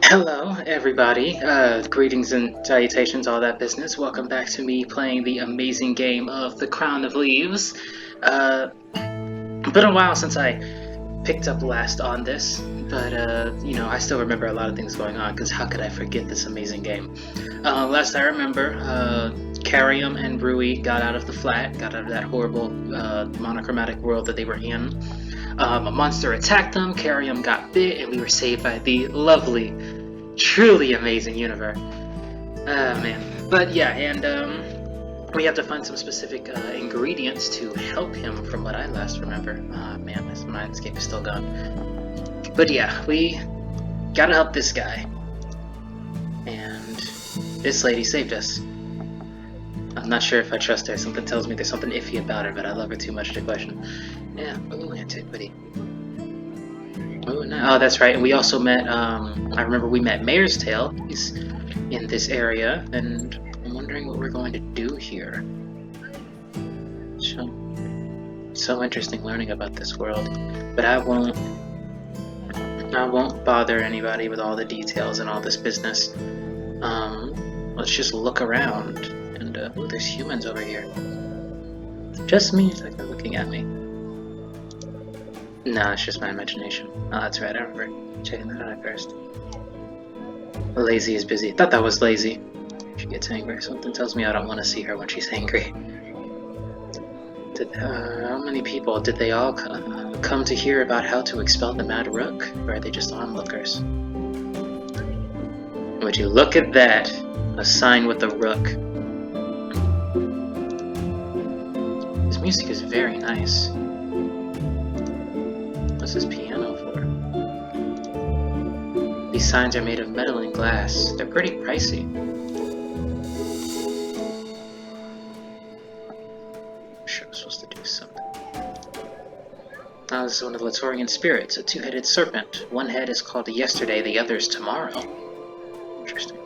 Hello, everybody. Greetings and salutations, all that business. Welcome back to me playing the amazing game of The Crown of Leaves. Been a while since I picked up last on this, but I still remember a lot of things going on, because how could I forget this amazing game? Last I remember, Carium and Roui got out of the flat, got out of that horrible monochromatic world that they were in. A monster attacked them, Carium got bit, and we were saved by the lovely, truly amazing Universe. Oh man. But yeah, and we have to find some specific ingredients to help him from what I last remember. Ah man, this mindscape is still gone. But yeah, we gotta help this guy. And this lady saved us. I'm not sure if I trust her. Something tells me there's something iffy about her, but I love her too much to question. Yeah, ooh, antiquity. Oh, no. Oh, that's right. And we also met, I remember we met Mayor's Tail. He's in this area, and I'm wondering what we're going to do here. So interesting learning about this world. But I won't bother anybody with all the details and all this business. Let's just look around. And, ooh, there's humans over here. Just me, it's like they're looking at me. No, it's just my imagination. Oh, that's right, I remember checking that out at first. Lazy is busy. Thought that was lazy. She gets angry. Something tells me I don't want to see her when she's angry. How many people? Did they all come to hear about how to expel the Mad Rook? Or are they just onlookers? Would you look at that? A sign with a rook. This music is very nice. What's this piano for? These signs are made of metal and glass. They're pretty pricey. I'm sure I'm supposed to do something. Oh, this is one of the Latorian spirits, a two-headed serpent. One head is called yesterday, the other is tomorrow. Interesting.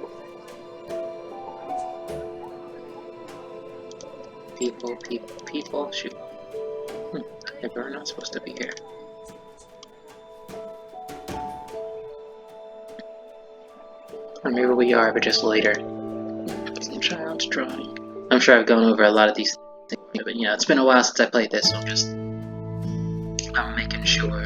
People, shoot. Maybe we're not supposed to be here. Or maybe we are, but just later. Some child's drawing. I'm sure I've gone over a lot of these things, but it's been a while since I played this, so I'm making sure.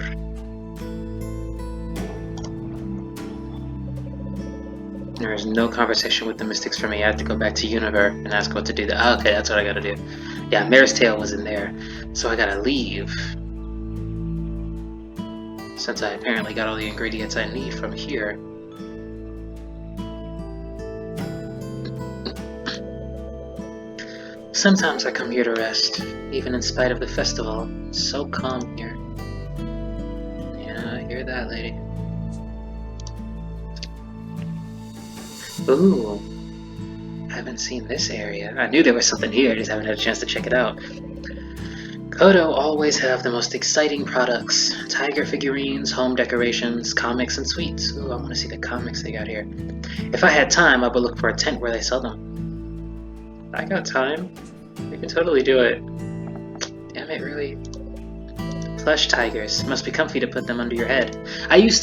There is no conversation with the mystics for me. I have to go back to Universe and ask what to do. Oh, okay, that's what I gotta do. Yeah, Mare's Tail was in there, so I gotta leave. Since I apparently got all the ingredients I need from here. Sometimes I come here to rest, even in spite of the festival. It's so calm here. Yeah, I hear that, lady. Ooh, haven't seen this area. I knew there was something here, I just haven't had a chance to check it out. Kodo always have the most exciting products. Tiger figurines, home decorations, comics, and sweets. Ooh, I want to see the comics they got here. If I had time, I would look for a tent where they sell them. I got time. We can totally do it. Damn it, really. Plush tigers. Must be comfy to put them under your head.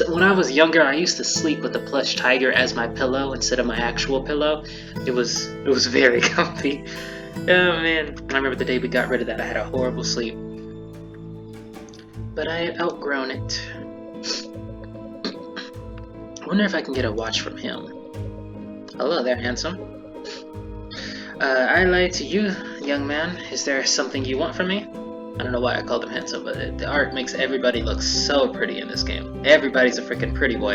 When I was younger, I used to sleep with the plush tiger as my pillow instead of my actual pillow. It was very comfy. Oh man, I remember the day we got rid of that, I had a horrible sleep. But I had outgrown it. I wonder if I can get a watch from him. Hello there, handsome. I lied to you, young man. Is there something you want from me? I don't know why I called him handsome, but the art makes everybody look so pretty in this game. Everybody's a freaking pretty boy.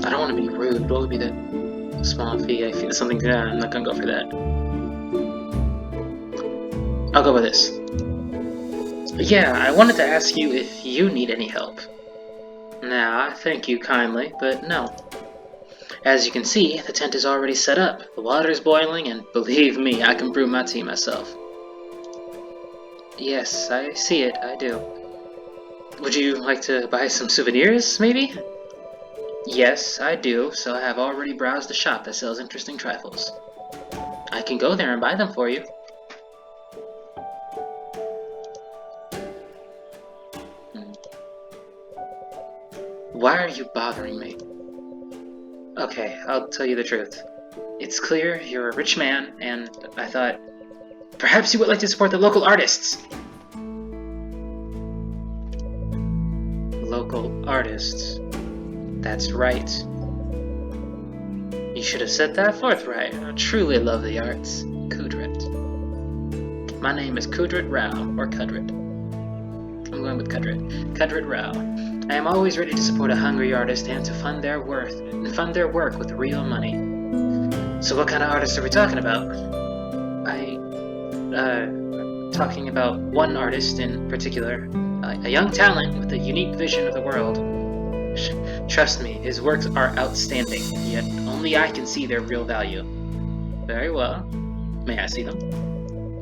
I don't want to be rude. What would be the small fee? I feel something. Yeah, I'm not gonna go for that. I'll go with this. Yeah, I wanted to ask you if you need any help. Nah, thank you kindly, but no. As you can see, the tent is already set up, the water's boiling, and believe me, I can brew my tea myself. Yes, I see it, I do. Would you like to buy some souvenirs, maybe? Yes, I do, so I have already browsed the shop that sells interesting trifles. I can go there and buy them for you. Why are you bothering me? Okay, I'll tell you the truth. It's clear you're a rich man, and I thought perhaps you would like to support the local artists. Local artists. That's right. You should have said that forthright. I truly love the arts. Kudrit. My name is Kudrit Rao, or Kudrit. I'm going with Kudrit. Kudrit Rao. I am always ready to support a hungry artist and to fund their work with real money. So what kind of artists are we talking about? Talking about one artist in particular, a young talent with a unique vision of the world. Trust me, his works are outstanding, yet only I can see their real value. Very well. May I see them?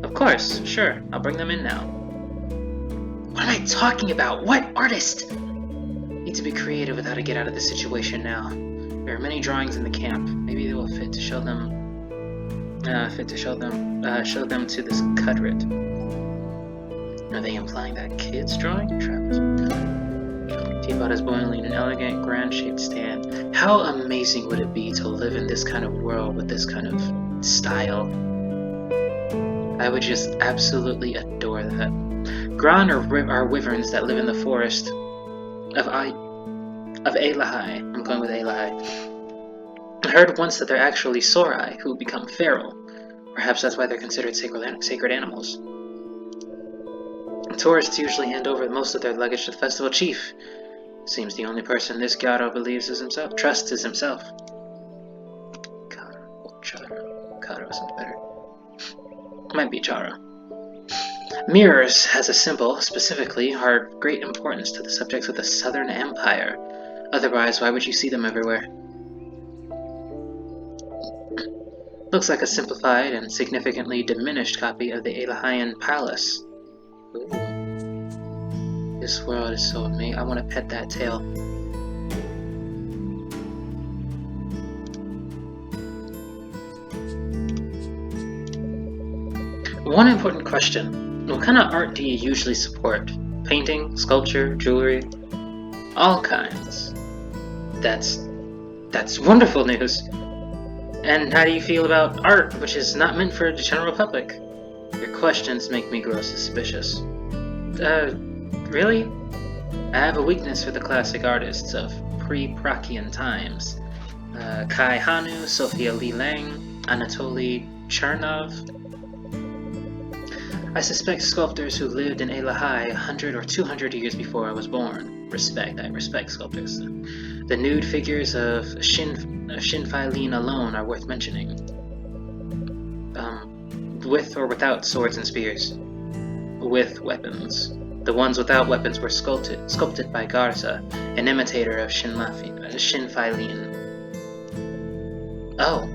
Of course, sure. I'll bring them in now. What am I talking about? What artist? Need to be creative with how to get out of this situation now. There are many drawings in the camp. Maybe they will fit to show them. Show them to this Kudrit. Are they implying that kid's drawing? Travis. Teapot is boiling in an elegant, grand-shaped stand. How amazing would it be to live in this kind of world with this kind of style? I would just absolutely adore that. Gran are wyverns that live in the forest of Alahai. I'm going with Alahai. I heard once that they're actually Sorai who become feral. Perhaps that's why they're considered sacred animals. Tourists usually hand over most of their luggage to the festival chief. Seems the only person this Gyaro trusts is himself. Karo isn't better. Might be Chara. Mirrors, as a symbol, specifically, are of great importance to the subjects of the Southern Empire. Otherwise, why would you see them everywhere? Looks like a simplified and significantly diminished copy of the Elahian Palace. Ooh. This world is so amazing. I want to pet that tail. One important question. What kind of art do you usually support? Painting, sculpture, jewelry? All kinds. That's wonderful news. And how do you feel about art which is not meant for the general public? Your questions make me grow suspicious. Really? I have a weakness for the classic artists of pre-Prachian times. Kai Hanu, Sophia Li Lang, Anatoly Chernov. I suspect sculptors who lived in Alahai 100 or 200 years before I was born. I respect sculptors. The nude figures of Shin-Fai Lin alone are worth mentioning. With or without swords and spears. With weapons. The ones without weapons were sculpted by Garza, an imitator of Shin-Fai Lin. Oh.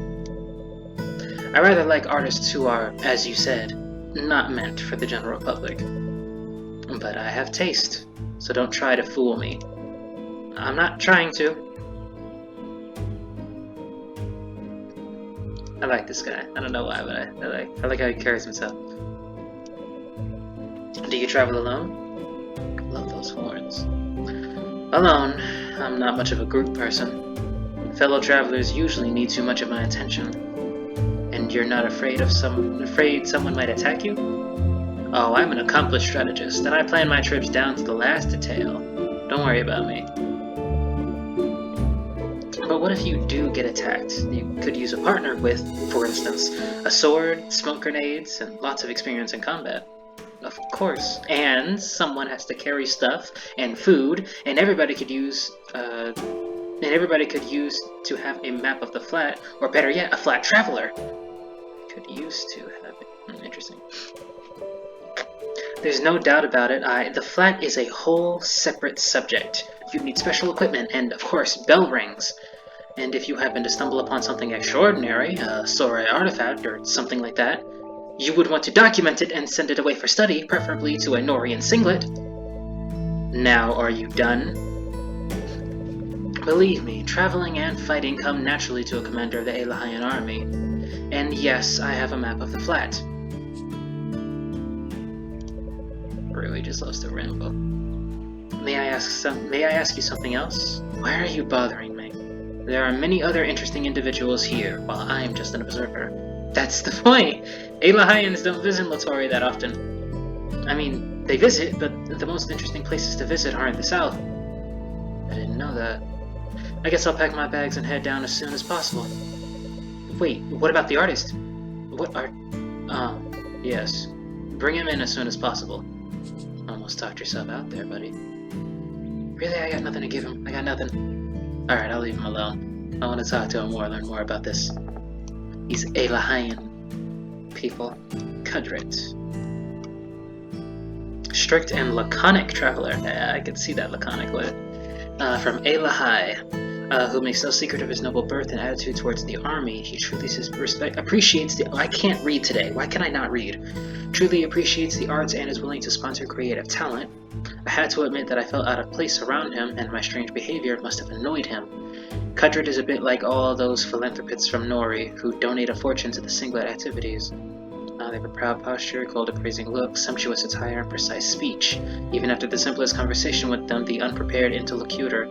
I rather like artists who are, as you said, not meant for the general public. But I have taste, so don't try to fool me. I'm not trying to. I like this guy. I don't know why, but I like how he carries himself. Do you travel alone? Love those horns. Alone, I'm not much of a group person. Fellow travelers usually need too much of my attention. And you're not afraid someone might attack you? Oh, I'm an accomplished strategist, and I plan my trips down to the last detail. Don't worry about me. But what if you do get attacked? You could use a partner with, for instance, a sword, smoke grenades, and lots of experience in combat. Of course. And someone has to carry stuff and food, and everybody could use to have a map of the flat, or better yet, a flat traveler. Could use to have it. Interesting. There's no doubt about it. The flat is a whole separate subject. You'd need special equipment and, of course, bell rings. And if you happen to stumble upon something extraordinary, a Sorai artifact or something like that, you would want to document it and send it away for study, preferably to a Norian singlet. Now, are you done? Believe me, traveling and fighting come naturally to a commander of the Elahian army. And yes, I have a map of the flat. Roui just loves to ramble. May I ask you something else? Why are you bothering me? There are many other interesting individuals here, while I am just an observer. That's the point! Alahayans don't visit Latori that often. I mean, they visit, but the most interesting places to visit are in the south. I didn't know that. I guess I'll pack my bags and head down as soon as possible. Wait, what about the artist? What art? Oh, yes. Bring him in as soon as possible. Almost talked yourself out there, buddy. Really, I got nothing to give him. I got nothing. Alright, I'll leave him alone. I want to talk to him more, learn more about this. These Elahian people. Kudrit. Strict and laconic traveler. Yeah, I could see that laconic with it. From Elahai, who makes no secret of his noble birth and attitude towards the army. He truly appreciates the... I can't read today. Why can I not read? Truly appreciates the arts and is willing to sponsor creative talent. I had to admit that I felt out of place around him, and my strange behavior must have annoyed him. Kudrit is a bit like all those philanthropists from Nori, who donate a fortune to the singlet activities. They have a proud posture, cold appraising look, sumptuous attire, and precise speech. Even after the simplest conversation with them, the unprepared interlocutor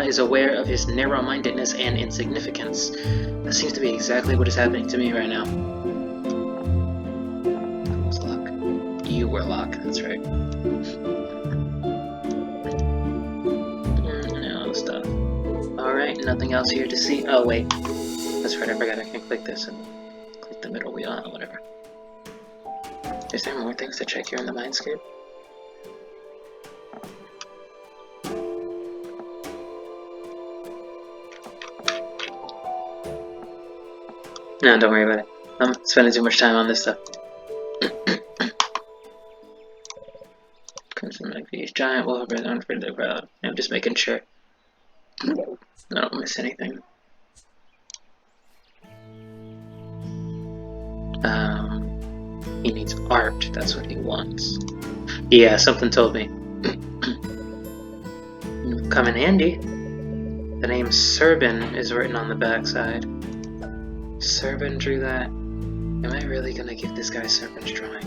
is aware of his narrow-mindedness and insignificance. That seems to be exactly what is happening to me right now. That was Locke. You were Locke, that's right. No stuff. Alright, nothing else here to see. Oh wait, that's right, I forgot I can click this and click the middle wheel or whatever. Is there more things to check here in the mindscape? No, don't worry about it. I'm spending too much time on this stuff. Crimson McVee's giant wolf is unafraid of the crowd. I'm just making sure I don't miss anything. He needs art, that's what he wants. Yeah, something told me. Come in handy. The name Serbin is written on the backside. Serbin drew that. Am I really gonna give this guy Serbin's drawing?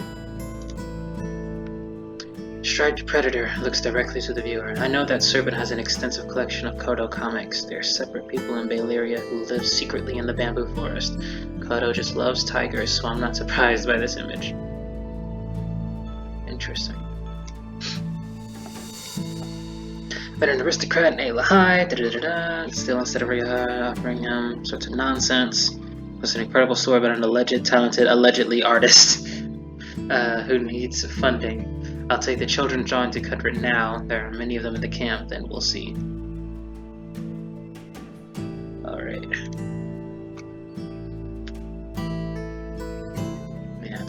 Striped Predator looks directly to the viewer. I know that Serbin has an extensive collection of Kodo comics. They're separate people in Balearia who live secretly in the bamboo forest. Kodo just loves tigers, so I'm not surprised by this image. Interesting. But an aristocrat in Alahai, still instead of offering him sorts of nonsense. Was an incredible story about an alleged talented, allegedly artist who needs funding. I'll take the children drawn to Kudrit now. There are many of them in the camp, then we'll see. Alright. Man.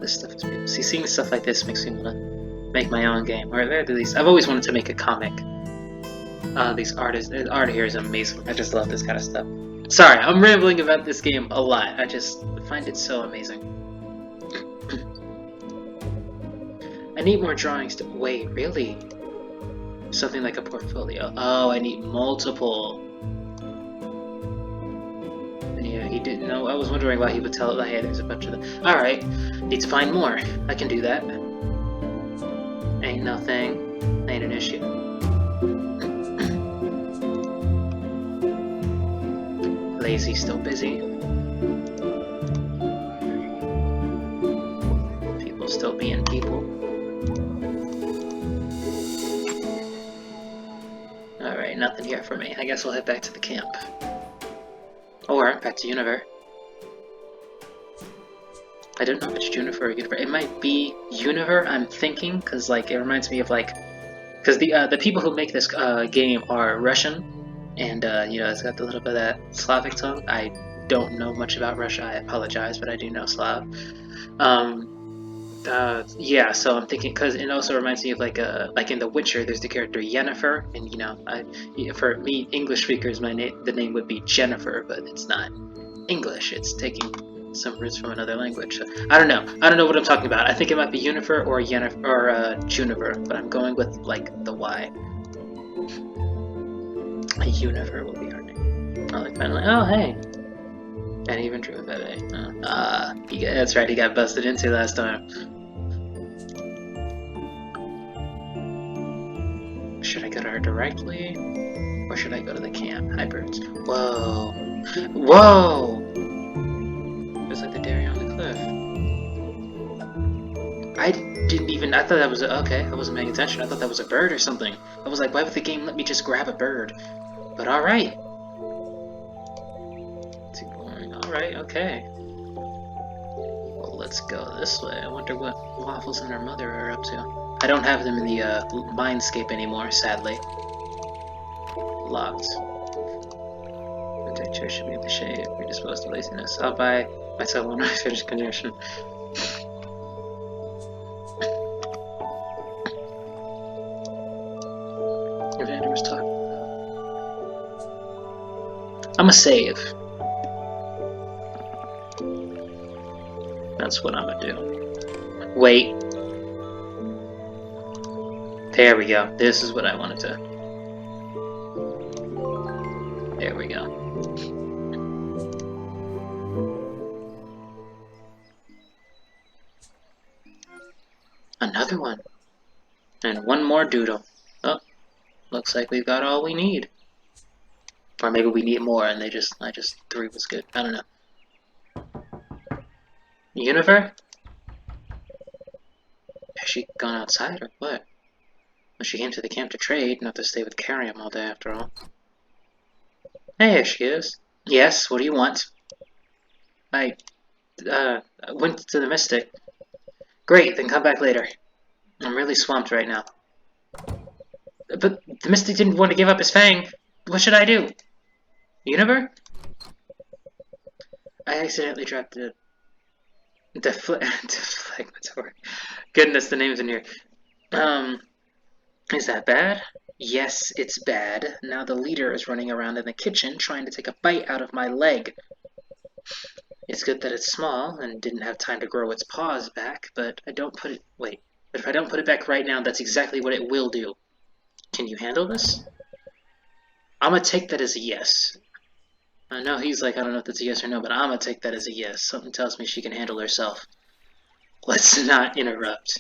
This stuff is beautiful. See, seeing stuff like this makes me want to make my own game. Or at least, I've always wanted to make a comic. These artists, the art here is amazing. I just love this kind of stuff. Sorry, I'm rambling about this game a lot. I just find it so amazing. I need more drawings to... Wait, really? Something like a portfolio. Oh, I need multiple. Yeah, he didn't know. I was wondering why he would tell it. Hey, there's a bunch of them. Alright, need to find more. I can do that. Ain't no thing. Ain't an issue. Lazy, still busy. People still being people. Alright, nothing here for me. I guess we'll head back to the camp. Or back to Univer. I don't know if it's Juniper or Univer. It might be Univer, I'm thinking, because like it reminds me of like, because the people who make this game are Russian, and you know, it's got a little bit of that Slavic tongue. I don't know much about Russia. I apologize, but I do know Slav. Yeah, so I'm thinking, because it also reminds me of like in The Witcher, there's the character Yennefer, and you know, for me English speakers, the name would be Jennifer, but it's not English. It's taking some roots from another language. So, I don't know what I'm talking about. I think it might be Unifer or Yennefer or Juniper, but I'm going with like the Y. Unifer will be our name. Oh, like finally. Oh, hey. And even drew a bebe. That's right. He got busted into last time. at her directly? Or should I go to the camp? Hi, birds. Whoa. Whoa! It's like the dairy on the cliff. I didn't even... I thought that was okay, I wasn't paying attention. I thought that was a bird or something. I was like, why would the game let me just grab a bird? But alright. Too boring. Alright, okay. Well, let's go this way. I wonder what Waffles and her mother are up to. I don't have them in the mindscape anymore, sadly. Locked. The picture should be in the shade. Predisposed to laziness. I'll buy myself one of finished condition. Evander was talking about. I'ma save. That's what I'ma do. Wait. There we go. This is what I wanted to. There we go. Another one. And one more doodle. Oh, looks like we've got all we need. Or maybe we need more and I just 3 was good. I don't know. Univer? Has she gone outside or what? Well, she came to the camp to trade, not to stay with Carium all day after all. Hey, here she is. Yes, what do you want? I went to the Mystic. Great, then come back later. I'm really swamped right now. But the Mystic didn't want to give up his fang. What should I do? Univer? I accidentally dropped the deflagratory. Goodness, the name's in here. Is that bad? Yes, it's bad. Now the leader is running around in the kitchen trying to take a bite out of my leg. It's good that it's small and didn't have time to grow its paws back, but I don't put it... Wait. But if I don't put it back right now, that's exactly what it will do. Can you handle this? I'm gonna take that as a yes. I know he's like, I don't know if that's a yes or no, but I'm gonna take that as a yes. Something tells me she can handle herself. Let's not interrupt.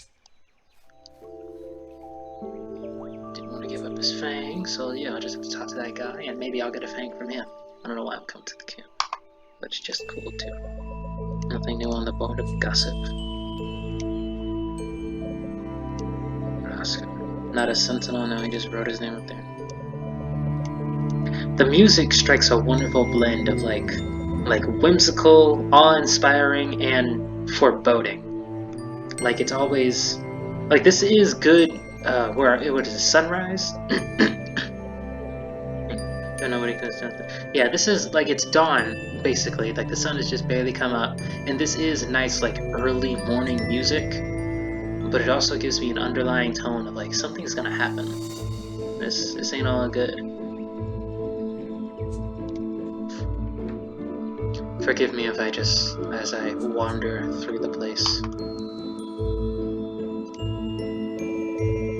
Didn't want to give up his fang, so yeah, I'll just have to talk to that guy, and maybe I'll get a fang from him. I don't know why I'm coming to the camp, but it's just cool too. Nothing new on the board of gossip. Oscar. Not a sentinel, no, he just wrote his name up there. The music strikes a wonderful blend of like whimsical, awe-inspiring, and foreboding. Like it's always like this is good. What is it? Sunrise? Don't know what it goes down to. Yeah, this is like it's dawn basically. Like the sun has just barely come up, and this is nice like early morning music. But it also gives me an underlying tone of like something's gonna happen. This ain't all good. Forgive me if I just, as I wander through the place.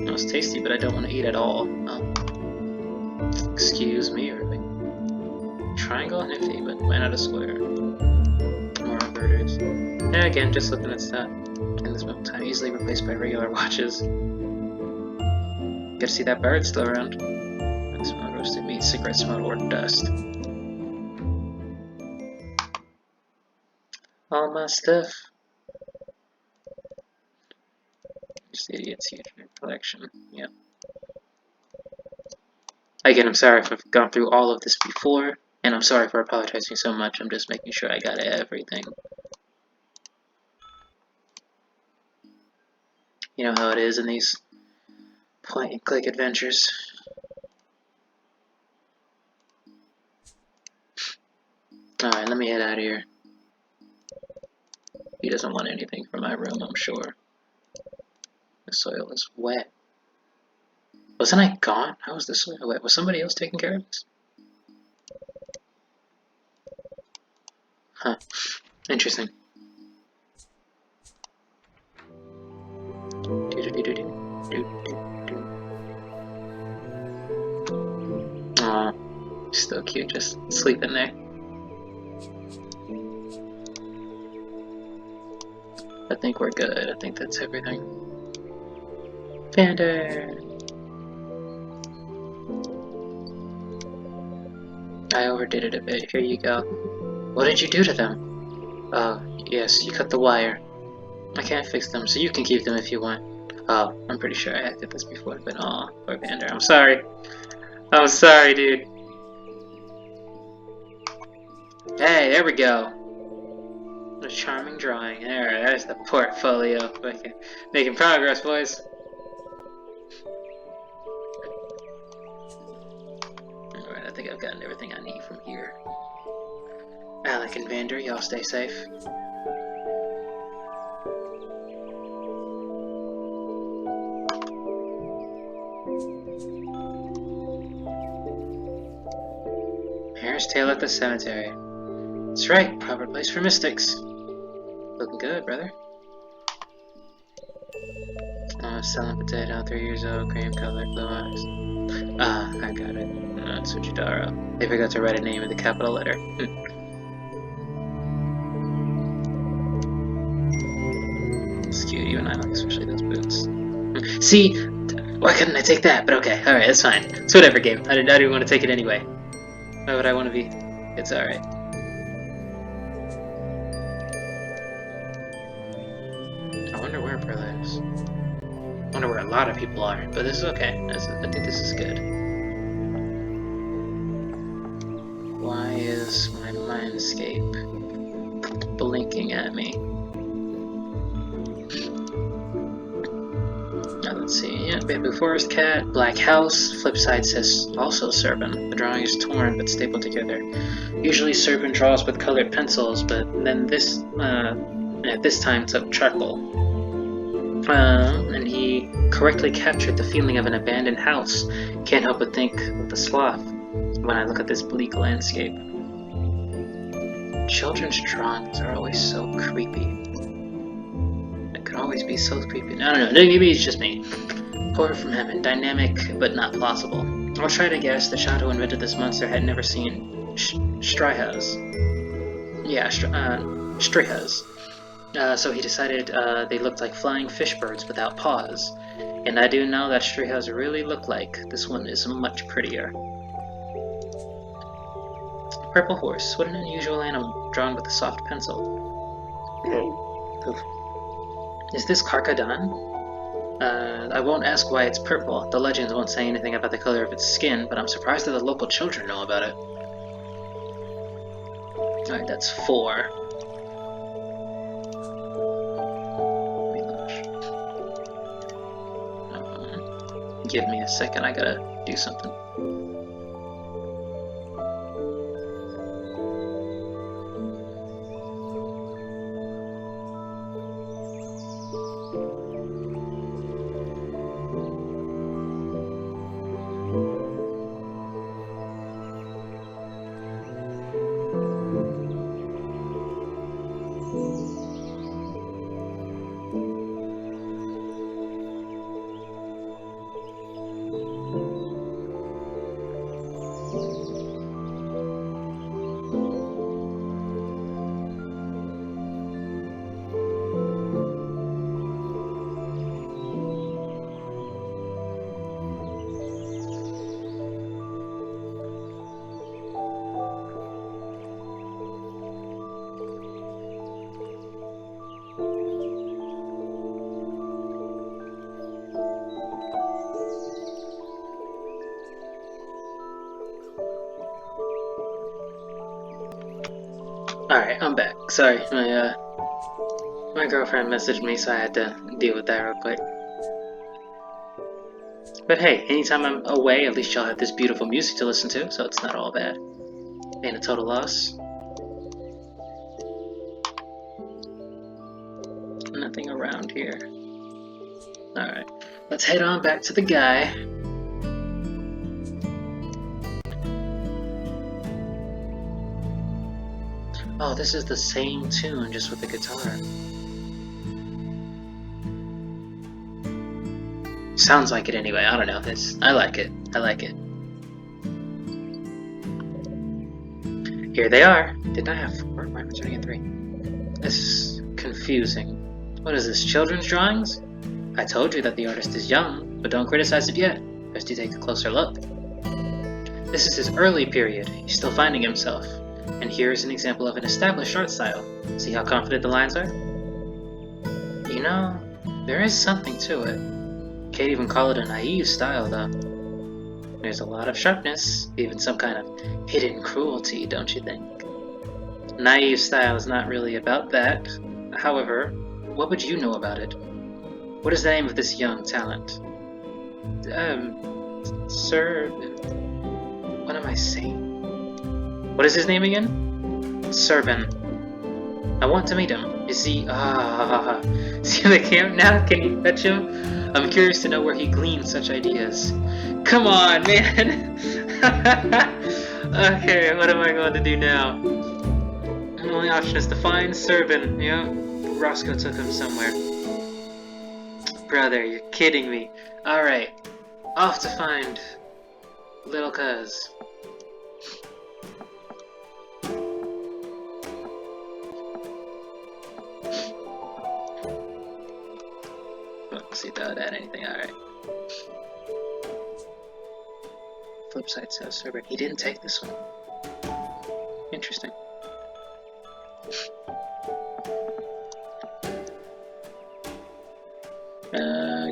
It was tasty, but I don't want to eat at all. Oh. Excuse me, really. Triangle nifty, but why not a square? More inverters. Yeah, again, just looking at stuff. In this moment time, easily replaced by regular watches. Good to see that bird still around. I smell roasted meat, cigarette smell, or dust. All my stuff. Just idiot's huge collection. Yep. Again, I'm sorry if I've gone through all of this before, and I'm sorry for apologizing so much. I'm just making sure I got everything. You know how it is in these point-and-click adventures. Alright, let me head out of here. He doesn't want anything from my room, I'm sure. The soil is wet. Wasn't I gone? How was the soil wet? Was somebody else taking care of this? Huh. Interesting. Aw, still cute, just sleeping there. I think we're good. I think that's everything. Vander! I overdid it a bit. Here you go. What did you do to them? Oh, yes, you cut the wire. I can't fix them, so you can keep them if you want. Oh, I'm pretty sure I did this before, but aw, poor Vander. I'm sorry. I'm sorry, dude. Hey, there we go. What a charming drawing. There's the portfolio. Making progress, boys. Alright, I think I've gotten everything I need from here. Alec and Vander, y'all stay safe. Mare's Tail at the cemetery. That's right, proper place for mystics. Looking good, brother. Selling potato, 3 years old, cream color, blue eyes. Ah, I got it. Tsujidaro. They forgot to write a name in the capital letter. It's cute, even I like, especially those boots. See? Why couldn't I take that? But okay, alright, it's fine. It's whatever, game. I didn't want to take it anyway. Why would I want to be? It's alright. I wonder where Pearl is. I wonder where a lot of people are, but this is okay. I think this is good. Why is my mindscape blinking at me? Now let's see. Yeah, bamboo forest cat, black house. Flip side says also serpent. The drawing is torn but stapled together. Usually serpent draws with colored pencils, but then this at this time took charcoal. And he correctly captured the feeling of an abandoned house. Can't help but think of the sloth when I look at this bleak landscape. Children's drawings are always so creepy. It could always be so creepy. I don't know, maybe it's just me. Horror from heaven, dynamic but not plausible. I'll try to guess the child who invented this monster had never seen strihas. Yeah, strihas. So he decided they looked like flying fish birds without paws. And I do know that strihas really look like. This one is much prettier. Purple horse. What an unusual animal drawn with a soft pencil. Is this Karkadan? I won't ask why it's purple. The legends won't say anything about the color of its skin, but I'm surprised that the local children know about it. Alright, that's 4. Give me a second, I gotta do something. Alright, I'm back. Sorry, my girlfriend messaged me, so I had to deal with that real quick. But hey, anytime I'm away, at least y'all have this beautiful music to listen to, so it's not all bad. Ain't a total loss. Nothing around here. Alright, let's head on back to the guy. Oh, this is the same tune, just with the guitar. Sounds like it anyway, I don't know. I like it. I like it. Here they are. Didn't I have 4? Why am I turning in 3? This is confusing. What is this, children's drawings? I told you that the artist is young, but don't criticize it yet. First you take a closer look. This is his early period. He's still finding himself. And here is an example of an established art style. See how confident the lines are? You know, there is something to it. Can't even call it a naive style, though. There's a lot of sharpness, even some kind of hidden cruelty, don't you think? Naive style is not really about that. However, what would you know about it? What is the name of this young talent? Sir... What am I saying? What is his name again? Serban. I want to meet him. Is he... Is he in the camp now? Can you fetch him? I'm curious to know where he gleans such ideas. Come on, man! Okay, what am I going to do now? The only option is to find Serban. Yeah, Roscoe took him somewhere. Brother, you're kidding me. Alright, off to find little cuz. Let's see, don't add anything, alright. Flip side says Serban. He didn't take this one. Interesting.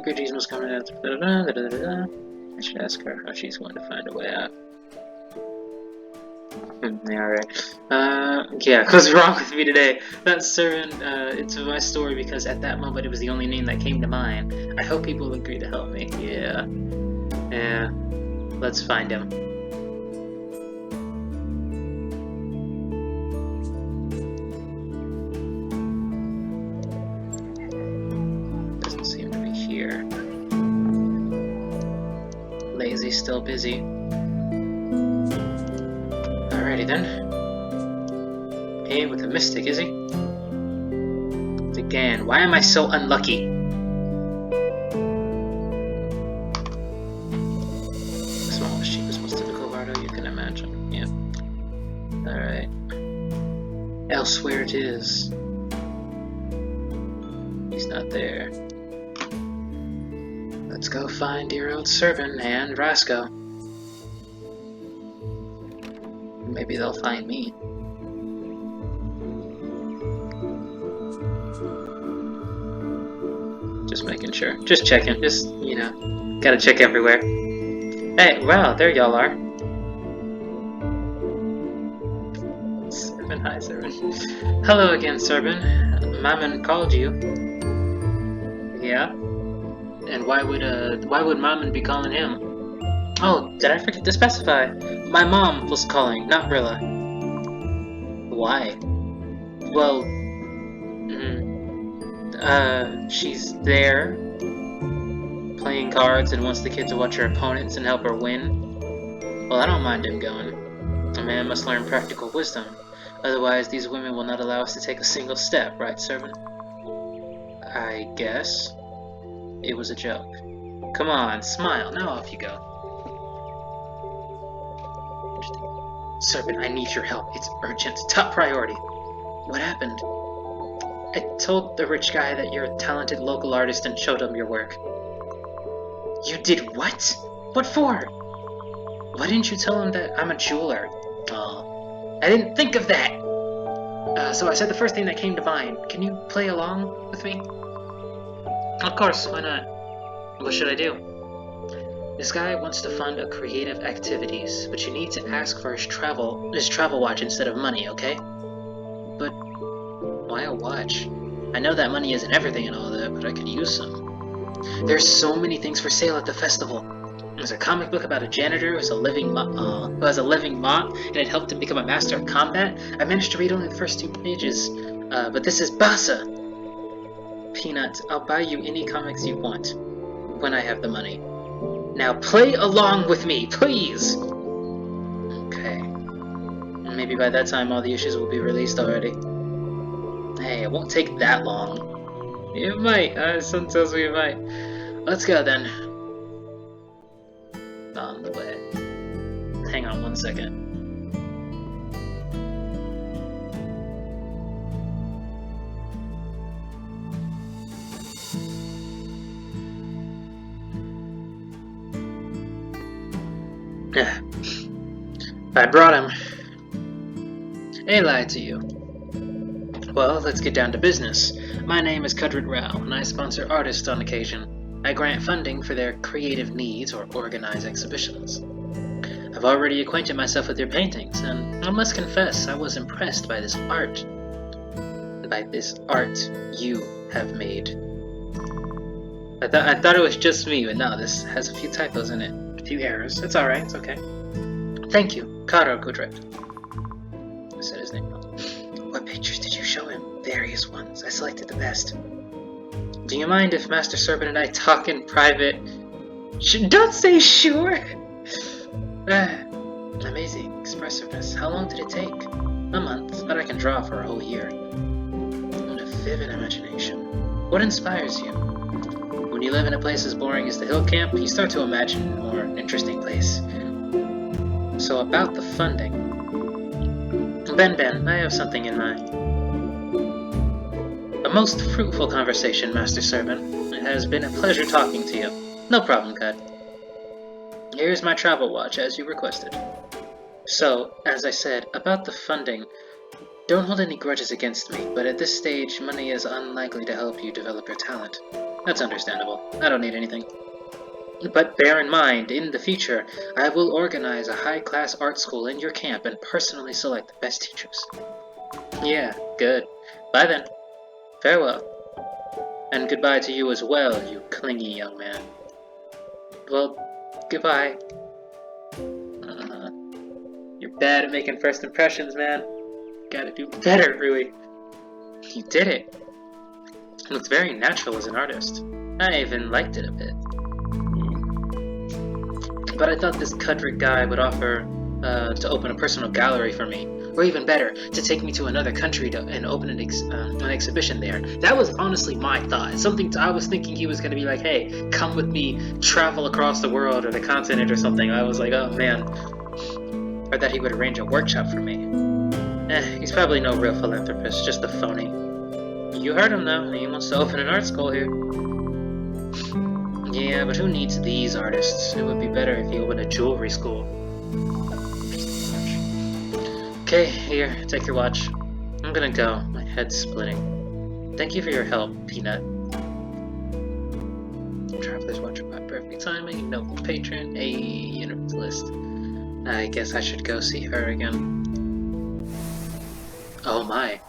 Gurji's must come out. I should ask her how she's going to find a way out. Alright. Yeah, what's wrong with me today? That servant, it's my story because at that moment it was the only name that came to mind. I hope people agree to help me. Yeah. Yeah. Let's find him. Doesn't seem to be here. Lazy's still busy. Alrighty then. Hey, with a mystic, is he? Again, why am I so unlucky? Smallest, cheapest, most typical Vardo you can imagine. Yeah. Alright. Elsewhere it is. He's not there. Let's go find dear old Serban and Roscoe. Maybe they'll find me. Just making sure. Just checking. Just, you know, gotta check everywhere. Hey, wow, there y'all are. Serban, hi Serban. Hello again, Serban. Mammon called you. Yeah? And why would Mammon be calling him? Oh, did I forget to specify? My mom was calling, not Rilla. Why? Well, she's there, playing cards and wants the kid to watch her opponents and help her win. Well, I don't mind him going. A man must learn practical wisdom. Otherwise, these women will not allow us to take a single step, right, servant? I guess. It was a joke. Come on, smile. Now off you go. Servant, I need your help. It's urgent. Top priority. What happened? I told the rich guy that you're a talented local artist and showed him your work. You did what? What for? Why didn't you tell him that I'm a jeweler? Oh, I didn't think of that! So I said the first thing that came to mind. Can you play along with me? Of course, why not? What should I do? This guy wants to fund a creative activities, but you need to ask for his travel watch instead of money, okay? But why a watch? I know that money isn't everything and all that, but I could use some. There's so many things for sale at the festival. There's a comic book about a janitor who has a living mop, and it helped him become a master of combat. I managed to read only the first 2 pages, but this is Bassa! Peanut, I'll buy you any comics you want, when I have the money. Now play along with me, please! Okay. Maybe by that time all the issues will be released already. Hey, it won't take that long. It might. Something tells me it might. Let's go then. On the way. Hang on 1 second. I brought him. I lied to you. Well, let's get down to business. My name is Kudrit Rao, and I sponsor artists on occasion. I grant funding for their creative needs or organize exhibitions. I've already acquainted myself with your paintings, and I must confess I was impressed by this art. By this art you have made. I thought it was just me, but no, this has a few typos in it. A few errors. It's alright, it's okay. Thank you, Karo Kudret. I said his name wrong. What pictures did you show him? Various ones. I selected the best. Do you mind if Master Serpent and I talk in private? Don't say sure! Amazing expressiveness. How long did it take? A month, but I can draw for a whole year. What a vivid imagination. What inspires you? When you live in a place as boring as the hill camp, you start to imagine a more interesting place. So about the funding. Ben, I have something in mind. A most fruitful conversation, Master Servant. It has been a pleasure talking to you. No problem, Cut. Here's my travel watch, as you requested. So, as I said, about the funding, don't hold any grudges against me, but at this stage, money is unlikely to help you develop your talent. That's understandable. I don't need anything. But bear in mind, in the future, I will organize a high-class art school in your camp and personally select the best teachers. Yeah, good. Bye then. Farewell. And goodbye to you as well, you clingy young man. Well, goodbye. You're bad at making first impressions, man. Gotta do better, Roui. You did it. It looks very natural as an artist. I even liked it a bit. But I thought this Kudrit guy would offer to open a personal gallery for me. Or even better, to take me to another country and open an exhibition there. That was honestly my thought. I was thinking he was going to be like, hey, come with me, travel across the world or the continent or something. I was like, oh man. Or that he would arrange a workshop for me. He's probably no real philanthropist, just a phony. You heard him though, he wants to open an art school here. Yeah, but who needs these artists? It would be better if he opened a jewelry school. Okay, here, take your watch. I'm gonna go. My head's splitting. Thank you for your help, Peanut. Traveler's watch about perfect timing, noble patron, a universalist. I guess I should go see her again. Oh my.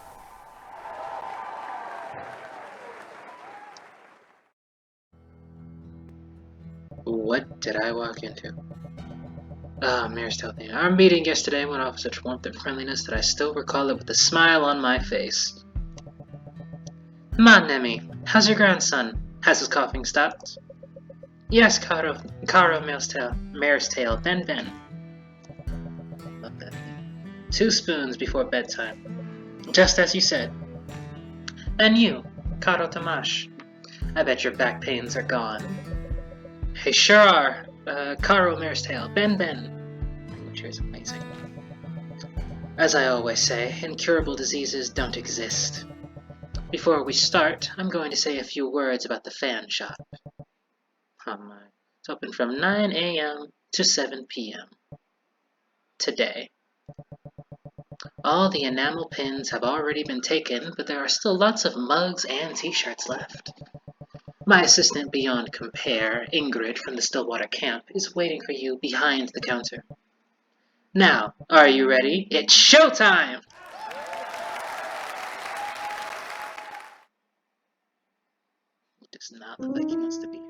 What did I walk into? Mayor's Tail thing. Our meeting yesterday went off with such warmth and friendliness that I still recall it with a smile on my face. Ma, Nemi, how's your grandson? Has his coughing stopped? Yes, Karo, Mayor's Tail, Ben. Love that thing. 2 spoons before bedtime. Just as you said. And you, Karo Tamash. I bet your back pains are gone. Hey, sure are. Karo Mare's Tail, Ben. Which is amazing. As I always say, incurable diseases don't exist. Before we start, I'm going to say a few words about the fan shop. It's open from 9 a.m. to 7 p.m. today. All the enamel pins have already been taken, but there are still lots of mugs and t-shirts left. My assistant beyond compare, Ingrid from the Stillwater camp, is waiting for you behind the counter. Now, are you ready? It's showtime! He does not look like he wants to be here.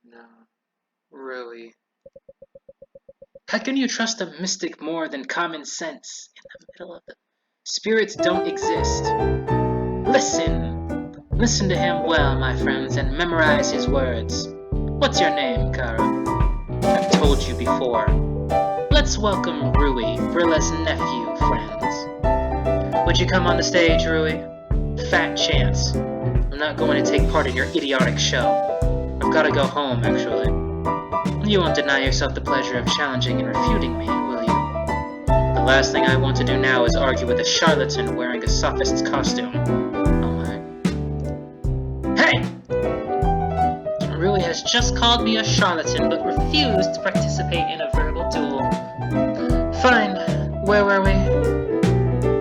No, really. How can you trust a mystic more than common sense in the middle of it? Spirits don't exist. Listen to him well, my friends, and memorize his words. What's your name, Kara? I've told you before. Let's welcome Roui, Brilla's nephew, friends. Would you come on the stage, Roui? Fat chance. I'm not going to take part in your idiotic show. I've got to go home, actually. You won't deny yourself the pleasure of challenging and refuting me, will you? The last thing I want to do now is argue with a charlatan wearing a sophist's costume. Oh my. Hey! Roui has just called me a charlatan, but refused to participate in a verbal duel. Fine. Where were we?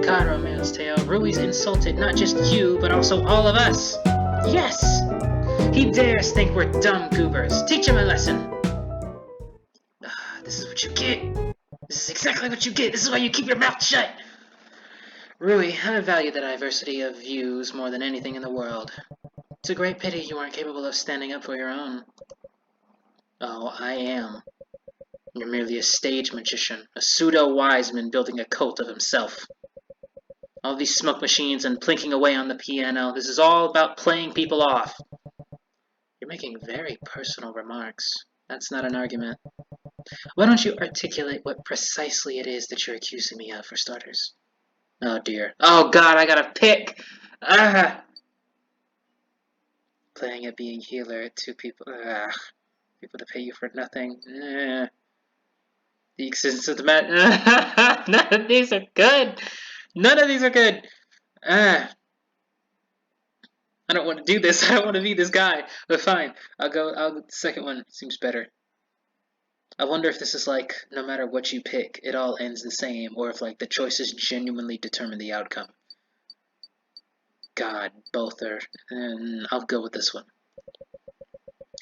God, Romance Tale. Rui's insulted not just you, but also all of us. Yes! He dares think we're dumb goobers. Teach him a lesson. This is what you get. This is exactly what you get. This is why you keep your mouth shut. Roui, I value the diversity of views more than anything in the world. It's a great pity you aren't capable of standing up for your own. Oh, I am. You're merely a stage magician, a pseudo-wise man building a cult of himself. All these smoke machines and plinking away on the piano, this is all about playing people off. You're making very personal remarks. That's not an argument. Why don't you articulate what precisely it is that you're accusing me of, for starters? Oh dear. Oh god, I gotta pick! Ah! Playing at being healer to people. People to pay you for nothing. The existence of the man. None of these are good! None of these are good! I don't want to do this. I don't want to be this guy. But fine. I'll go the second one. Seems better. I wonder if this is like, no matter what you pick, it all ends the same, or if like the choices genuinely determine the outcome. God, both are. And I'll go with this one.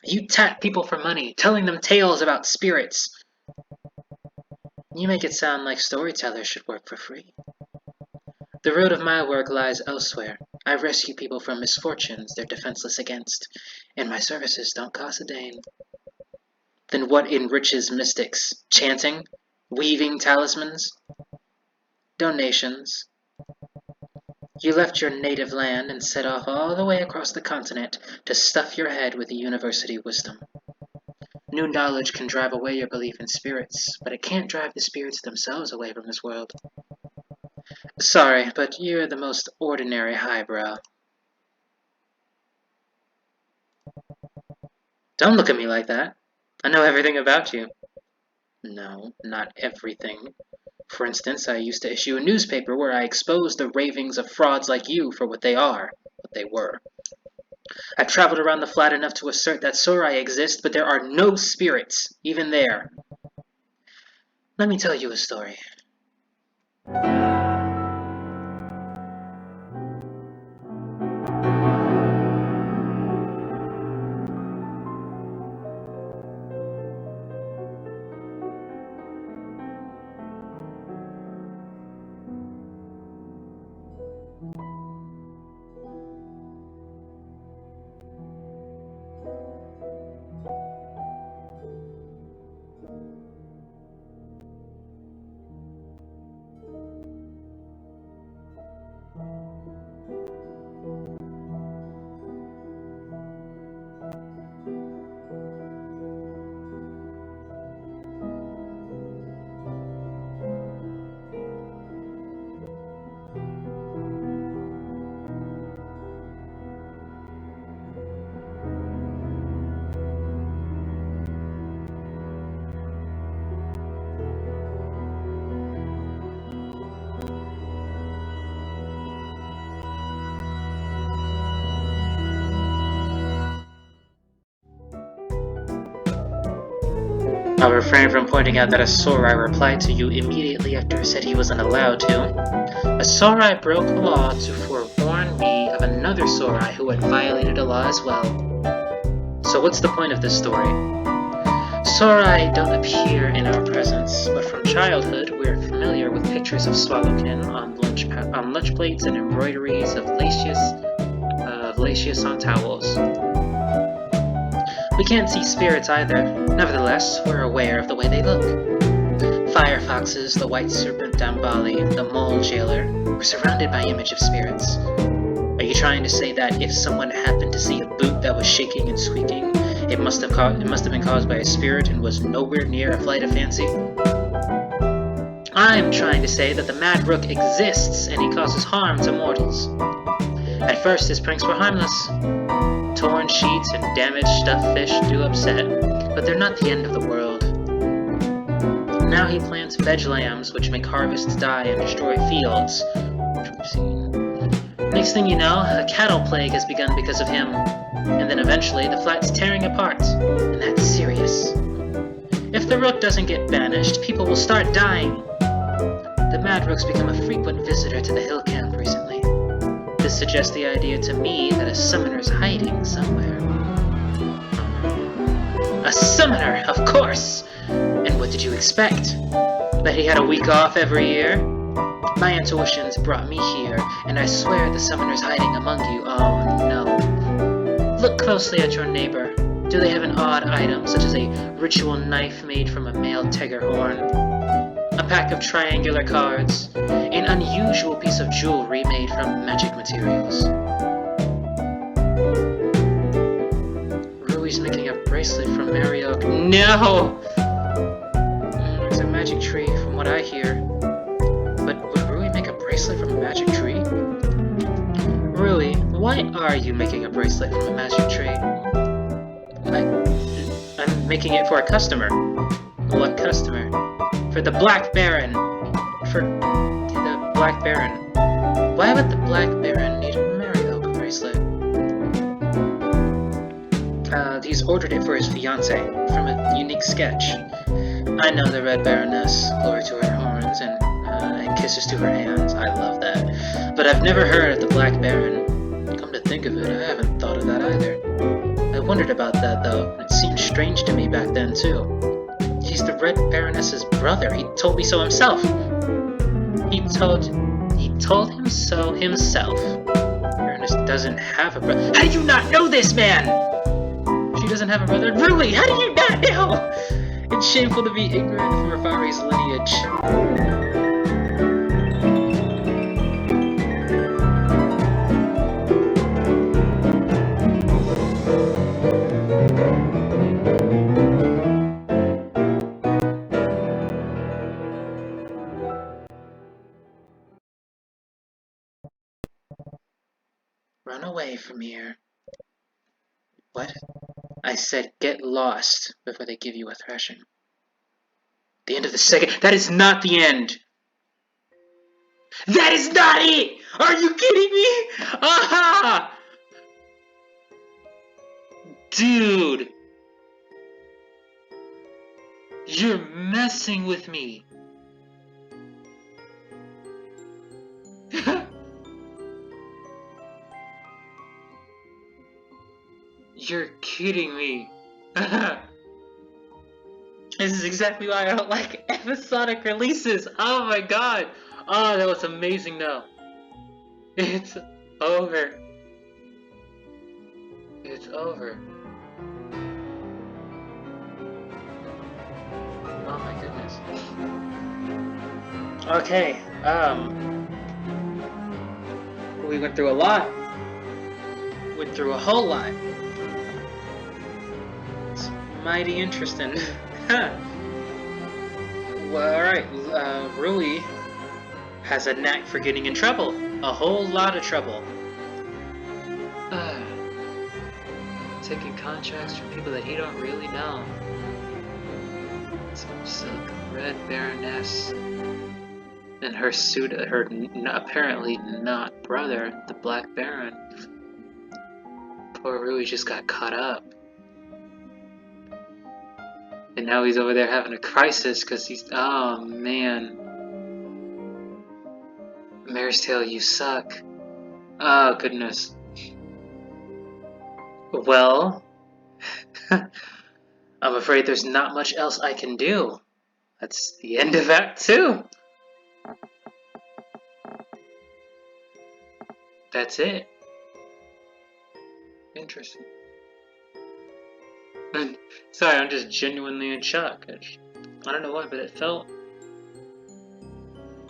You tap people for money, telling them tales about spirits. You make it sound like storytellers should work for free. The road of my work lies elsewhere. I rescue people from misfortunes they're defenseless against, and my services don't cost a dime. Then what enriches mystics? Chanting? Weaving talismans? Donations. You left your native land and set off all the way across the continent to stuff your head with university wisdom. New knowledge can drive away your belief in spirits, but it can't drive the spirits themselves away from this world. Sorry, but you're the most ordinary highbrow. Don't look at me like that. I know everything about you. No, not everything. For instance, I used to issue a newspaper where I exposed the ravings of frauds like you for what they are, what they were. I've traveled around the flat enough to assert that Sorai exist, but there are no spirits, even there. Let me tell you a story. I'll refrain from pointing out that a Sorai replied to you immediately after he said he wasn't allowed to. A Sorai broke a law to forewarn me of another Sorai who had violated a law as well. So what's the point of this story? Sorai don't appear in our presence, but from childhood we're familiar with pictures of Swallowkin on lunch plates and embroideries of lacius on towels. We can't see spirits either. Nevertheless, we're aware of the way they look. Firefoxes, the white serpent Dambali, the mole jailer, we're surrounded by image of spirits. Are you trying to say that if someone happened to see a boot that was shaking and squeaking, it must have been caused by a spirit and was nowhere near a flight of fancy? I'm trying to say that the Mad Rook exists and he causes harm to mortals. At first, his pranks were harmless. Torn sheets and damaged stuffed fish do upset, but they're not the end of the world. Now he plants veg lambs, which make harvests die and destroy fields, which we've seen. Next thing you know, a cattle plague has begun because of him, and then eventually the flat's tearing apart, and that's serious. If the rook doesn't get banished, people will start dying. The mad rook's become a frequent visitor to the hill camp recently. This suggests the idea to me that a summoner's hiding somewhere. A summoner, of course! And what did you expect? That he had a week off every year? My intuitions brought me here, and I swear the summoner's hiding among you. Oh no. Look closely at your neighbor. Do they have an odd item, such as a ritual knife made from a male tiger horn? A pack of triangular cards? An unusual piece of jewelry made from magic materials? Roui's making a bracelet from Marioc. No! There's a magic tree, from what I hear. But would Roui make a bracelet from a magic tree? Roui, why are you making a bracelet from a magic tree? I'm making it for a customer. What customer? For the Black Baron. For the Black Baron. Why would the Black Baron need a Marioc bracelet? He's ordered it for his fiancée, from a unique sketch. I know the Red Baroness, glory to her horns, and kisses to her hands. I love that. But I've never heard of the Black Baron. Come to think of it, I haven't thought of that either. I wondered about that, though. It seemed strange to me back then, too. He's the Red Baroness's brother. He told me so himself. He told him so himself. Baroness doesn't have a brother. How do you not know this, man? She doesn't have a brother. Really? How do you not know? It's shameful to be ignorant of Rafari's lineage. Run away from here. What? I said get lost before they give you a thrashing. The end of the second. That is not the end. That is not it! Are you kidding me? Aha! Dude! You're messing with me. You're kidding me. This is exactly why I don't like episodic releases. Oh my god. Oh, that was amazing though. It's over. It's over. Oh my goodness. Okay, we went through a lot. Went through a whole lot. It's mighty interesting. Well, alright, Roui has a knack for getting in trouble. A whole lot of trouble. Taking contracts from people that he don't really know. Some silk Red Baroness. And her apparently not brother, the Black Baron. Poor Roui just got caught up. And now he's over there having a crisis because he's... Oh, man. Mare's Tail, you suck. Oh, goodness. Well... I'm afraid there's not much else I can do. That's the end of Act 2. That's it. Interesting. Sorry, I'm just genuinely in shock. I don't know why, but it felt...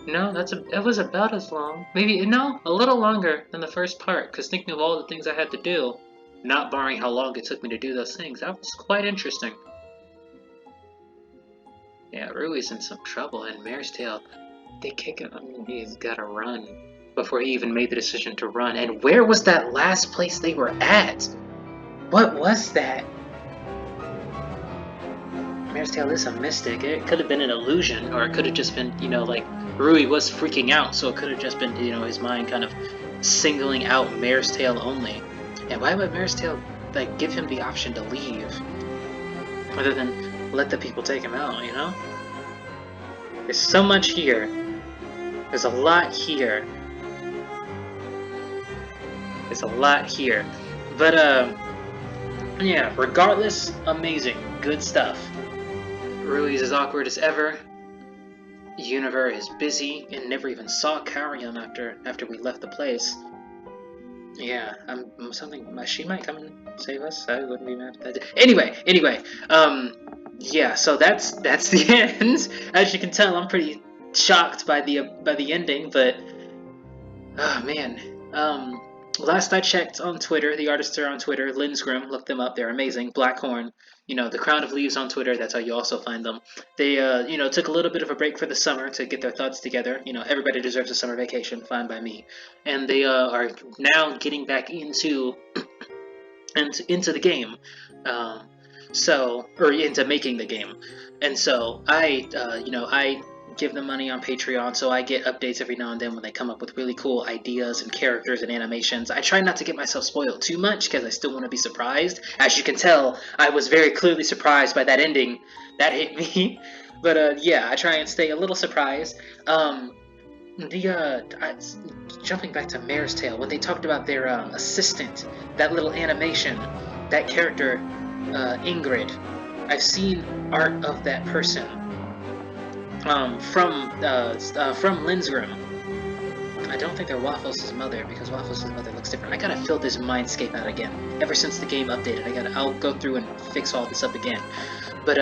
No, that was about as long. Maybe, no, a little longer than the first part, because thinking of all the things I had to do, not barring how long it took me to do those things, that was quite interesting. Yeah, Roui's in some trouble, and Mare's Tail, they kick him. I mean, he's gotta run. before he even made the decision to run. And where was that last place they were at? What was that? Mare's Tail is a mystic. It could have been an illusion, or it could have just been, you know, like, Roui was freaking out, so it could have just been, you know, his mind kind of singling out Mare's Tail only. And why would Mare's Tail, like, give him the option to leave? Rather than let the people take him out, you know? There's so much here. There's a lot here. There's a lot here. But, yeah, regardless, amazing. Good stuff. Rui's as awkward as ever. Univer is busy and never even saw Carrion after we left the place. Yeah, she might come and save us. I wouldn't be mad at that. Anyway, yeah, so that's the end. As you can tell, I'm pretty shocked by the ending, but oh man. Last I checked on Twitter, the artists are on Twitter, Linsgrim, look them up, they're amazing. Blackhorn, you know, the Crown of Leaves on Twitter, that's how you also find them. They, you know, took a little bit of a break for the summer to get their thoughts together. You know, everybody deserves a summer vacation, fine by me. And they are now getting back into the game. Or into making the game. And so I give them money on Patreon, so I get updates every now and then when they come up with really cool ideas and characters and animations. I try not to get myself spoiled too much because I still want to be surprised. As you can tell, I was very clearly surprised by that ending. That hit me. But yeah, I try and stay a little surprised. Jumping back to Mare's Tail, when they talked about their assistant, that little animation, that character, Ingrid, I've seen art of that person from Linsgrim. I don't think they're Waffles' mother, because Waffles' mother looks different. I gotta fill this mindscape out again. Ever since the game updated, I'll go through and fix all this up again. But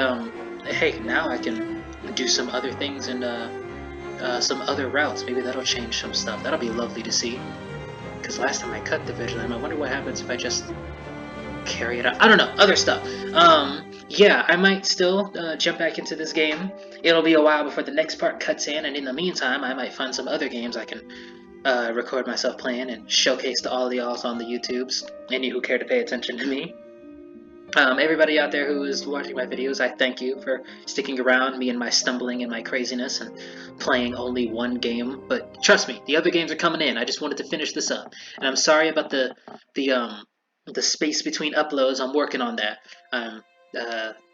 hey, now I can do some other things and some other routes. Maybe that'll change some stuff. That'll be lovely to see. Because last time I cut the Vigilante, I wonder what happens if I just carry it out. I don't know, other stuff. Yeah, I might still jump back into this game. It'll be a while before the next part cuts in, and in the meantime, I might find some other games I can record myself playing and showcase to all of y'all on the YouTubes, any who care to pay attention to me. Everybody out there who is watching my videos, I thank you for sticking around, me and my stumbling and my craziness and playing only one game. But trust me, the other games are coming in. I just wanted to finish this up. And I'm sorry about the space between uploads. I'm working on that.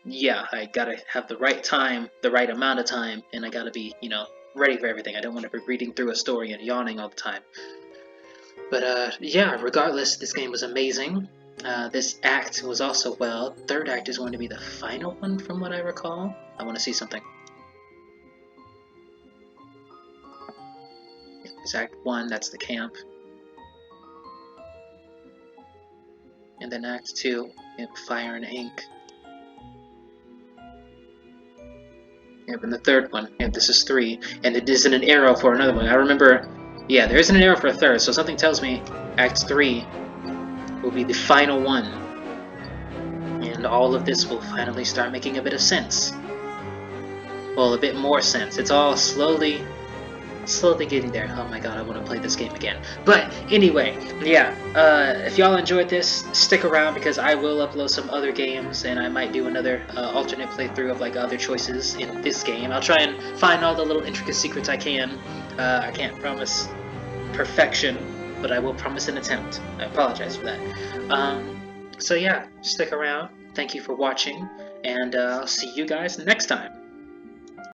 Yeah, I gotta have the right time, the right amount of time, and I gotta be, you know, ready for everything. I don't want to be reading through a story and yawning all the time. But yeah, regardless, this game was amazing. This act was also, well, third act is going to be the final one from what I recall. I want to see something. It's Act 1, that's the camp. And then Act 2, Fire and Ink. Yep, and the third one, yep, this is 3. And it isn't an arrow for another one. I remember, yeah, there isn't an arrow for a third, so something tells me Act 3 will be the final one. And all of this will finally start making a bit of sense. Well, a bit more sense. It's all slowly getting there. Oh my god, I want to play this game again. But anyway, yeah, if y'all enjoyed this, stick around because I will upload some other games and I might do another alternate playthrough of like other choices in this game. I'll try and find all the little intricate secrets I can. I can't promise perfection, but I will promise an attempt. I apologize for that. So yeah, stick around. Thank you for watching, and I'll see you guys next time.